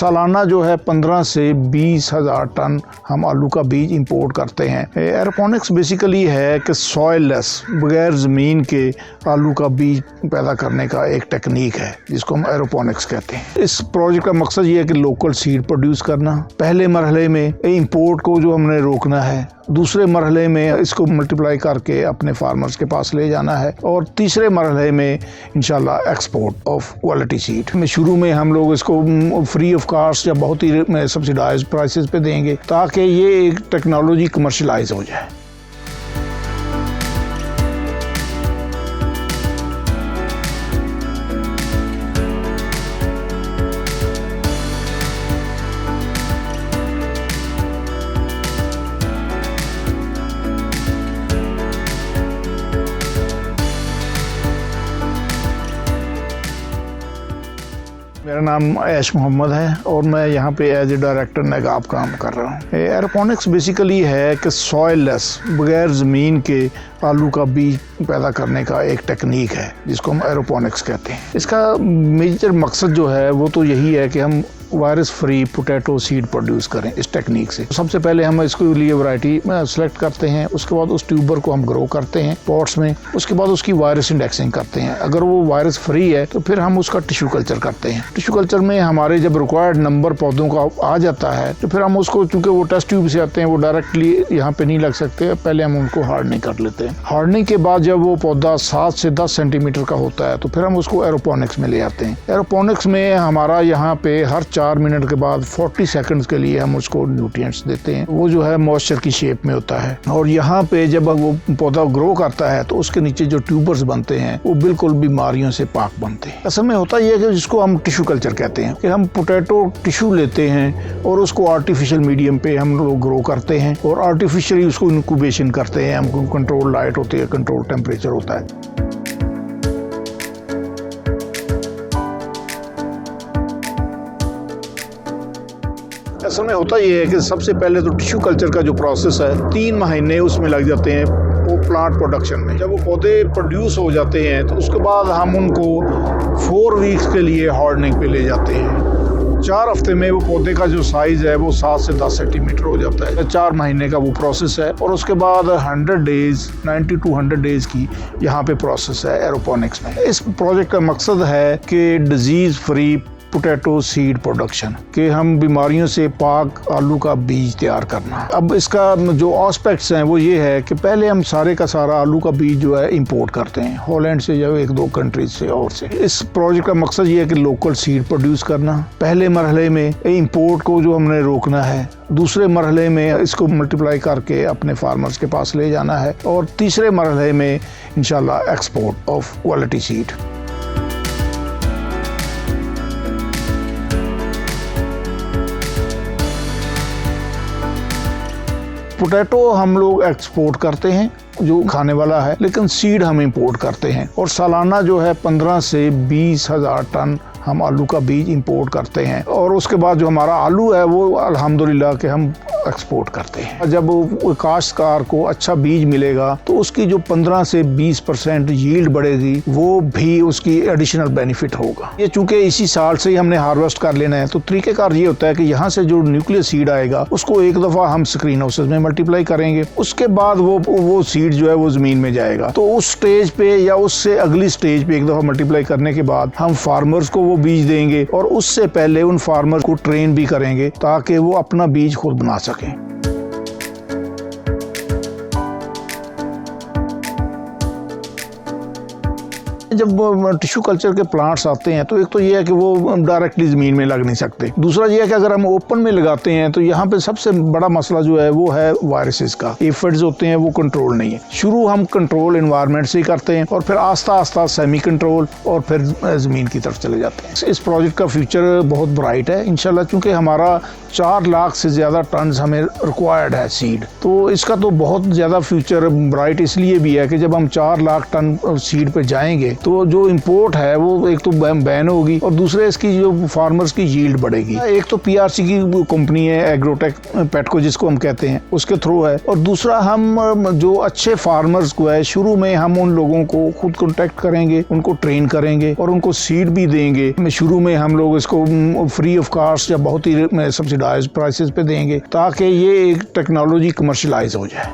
सालाना जो है 15 से 20 हज़ार टन हम आलू का बीज इंपोर्ट करते हैं। एरोपोनिक्स बेसिकली है कि सॉइल लेस, बगैर ज़मीन के आलू का बीज पैदा करने का एक टेक्निक है जिसको हम एरोपोनिक्स कहते हैं। इस प्रोजेक्ट का मकसद ये है कि लोकल सीड प्रोड्यूस करना। पहले मरहले में इंपोर्ट को जो हमने रोकना है, दूसरे मरहले में इसको मल्टीप्लाई करके अपने फार्मर्स के पास ले जाना है, और तीसरे मरहले में इंशाल्लाह एक्सपोर्ट ऑफ क्वालिटी सीड। शुरू में हम लोग इसको फ्री ऑफ कास्ट या बहुत ही सब्सिडाइज प्राइसेस पे देंगे ताकि ये एक टेक्नोलॉजी कमर्शलाइज हो जाए। मेरा नाम ऐश मोहम्मद है और मैं यहाँ पे एज ए डायरेक्टर नगाब काम कर रहा हूँ। एरोपोनिक्स बेसिकली है कि सॉइल लेस, बगैर ज़मीन के आलू का बीज पैदा करने का एक टेक्निक है जिसको हम एरोपोनिक्स कहते हैं। इसका मेजर मकसद जो है वो तो यही है कि हम virus free potato seed produce करें इस टेक्निक से। सबसे पहले हम इसके लिए वैरायटी सेलेक्ट करते हैं, उसके बाद उस ट्यूबर को हम ग्रो करते हैं पॉट्स में, उसके बाद उसकी वायरस इंडेक्सिंग करते हैं। अगर वो वायरस फ्री है तो फिर हम उसका टिश्यू कल्चर करते हैं। टिश्यू कल्चर में हमारे जब रिक्वायर्ड नंबर पौधों का आ जाता है तो फिर हम उसको, चूंकि वो टेस्ट ट्यूब से आते हैं, वो डायरेक्टली यहाँ पे नहीं लग सकते, पहले हम उनको हार्डनिंग कर लेते हैं। हार्डनिंग के बाद जब वो पौधा 7 से 10 सेंटीमीटर का होता है तो फिर हम उसको एरोपोनिक्स में ले आते हैं। एरोपोनिक्स में हमारा यहाँ पे हर 4 मिनट के बाद 40 सेकंड्स के लिए हम उसको न्यूट्रिएंट्स देते हैं। वो जो है मॉइस्चर की शेप में होता है, और यहाँ पे जब वो पौधा ग्रो करता है तो उसके नीचे जो ट्यूबर्स बनते हैं वो बिल्कुल बीमारियों से पाक बनते हैं। असल में होता यह है कि जिसको हम टिश्यू कल्चर कहते हैं कि हम पोटैटो टिश्यू लेते हैं और उसको आर्टिफिशियल मीडियम पे हम लोग ग्रो करते हैं और आर्टिफिशियली उसको इंक्यूबेशन करते हैं। हमको कंट्रोल लाइट होती है, कंट्रोल टेम्परेचर होता है। असल में होता ये है कि सबसे पहले तो टिश्यू कल्चर का जो प्रोसेस है 3 महीने उसमें लग जाते हैं वो प्लांट प्रोडक्शन में। जब वो पौधे प्रोड्यूस हो जाते हैं तो उसके बाद हम उनको 4 वीक्स के लिए हार्डनिंग पे ले जाते हैं। 4 हफ्ते में वो पौधे का जो साइज है वो 7 से 10 सेंटीमीटर हो जाता है। 4 महीने का वो प्रोसेस है, और उसके बाद 100 डेज 90 to 100 डेज की यहाँ पे प्रोसेस है एरोपोनिक्स में। इस प्रोजेक्ट का मकसद है कि disease free potato seed production, कि हम बीमारियों से पाक आलू का बीज तैयार करना। अब इसका जो एस्पेक्ट्स हैं वो ये है कि पहले हम सारे का सारा आलू का बीज जो है इंपोर्ट करते हैं हॉलैंड से या 1-2 कंट्रीज से और से। इस प्रोजेक्ट का मकसद ये है कि लोकल सीड प्रोड्यूस करना। पहले मरहले में इंपोर्ट को जो हमने रोकना है, दूसरे मरहले में इसको मल्टीप्लाई करके अपने फार्मर्स के पास ले जाना है, और तीसरे मरहले में इंशाल्लाह export of quality seed. Potato हम लोग एक्सपोर्ट करते हैं जो खाने वाला है, लेकिन सीड हम इंपोर्ट करते हैं, और सालाना जो है 15 से 20 हज़ार टन हम आलू का बीज इंपोर्ट करते हैं। और उसके बाद जो हमारा आलू है वो अल्हम्दुलिल्लाह कि हम एक्सपोर्ट करते हैं। जब काश्तकार को अच्छा बीज मिलेगा तो उसकी जो 15 से 20% यील्ड बढ़ेगी, वो भी उसकी एडिशनल बेनिफिट होगा। ये चूंकि इसी साल से ही हमने हार्वेस्ट कर लेना है, तो तरीकेकार ये होता है कि यहाँ से जो न्यूक्लियर सीड आएगा उसको एक दफ़ा हम स्क्रीन हाउसेस में मल्टीप्लाई करेंगे, उसके बाद वो सीड जो है वो ज़मीन में जाएगा। तो उस स्टेज पे या उससे अगली स्टेज पे एक दफ़ा मल्टीप्लाई करने के बाद हम फार्मर्स को वो बीज देंगे, और उससे पहले उन फार्मर को ट्रेन भी करेंगे ताकि वो अपना बीज खुद बना सकें। जब टिश्यू कल्चर के प्लांट्स आते हैं तो एक तो ये है कि वो डायरेक्टली ज़मीन में लग नहीं सकते। दूसरा ये है कि अगर हम ओपन में लगाते हैं तो यहाँ पे सबसे बड़ा मसला जो है वो है वायरसेस का। एफिड्स होते हैं वो कंट्रोल नहीं है। शुरू हम कंट्रोल एनवायरनमेंट से ही करते हैं और फिर आस्ता आस्ता सेमी कंट्रोल और फिर ज़मीन की तरफ चले जाते हैं। इस प्रोजेक्ट का फ्यूचर बहुत ब्राइट है इंशाल्लाह, क्योंकि हमारा 4 लाख से ज़्यादा टन हमें रिक्वायर्ड है सीड। तो इसका तो बहुत ज़्यादा फ्यूचर ब्राइट इसलिए भी है कि जब हम 4 लाख टन सीड पे जाएंगे तो जो इम्पोर्ट है वो एक तो बैन होगी और दूसरे इसकी जो फार्मर्स की यील्ड बढ़ेगी। एक तो PRC की कंपनी है एग्रोटेक पेटको जिसको हम कहते हैं, उसके थ्रू है, और दूसरा हम जो अच्छे फार्मर्स को है शुरू में हम उन लोगों को खुद कॉन्टेक्ट करेंगे, उनको ट्रेन करेंगे और उनको सीड भी देंगे। शुरू में हम लोग इसको फ्री ऑफ कॉस्ट या बहुत ही सब्सिडाइज्ड प्राइसेस पे देंगे ताकि ये एक टेक्नोलॉजी कमर्शलाइज हो जाए।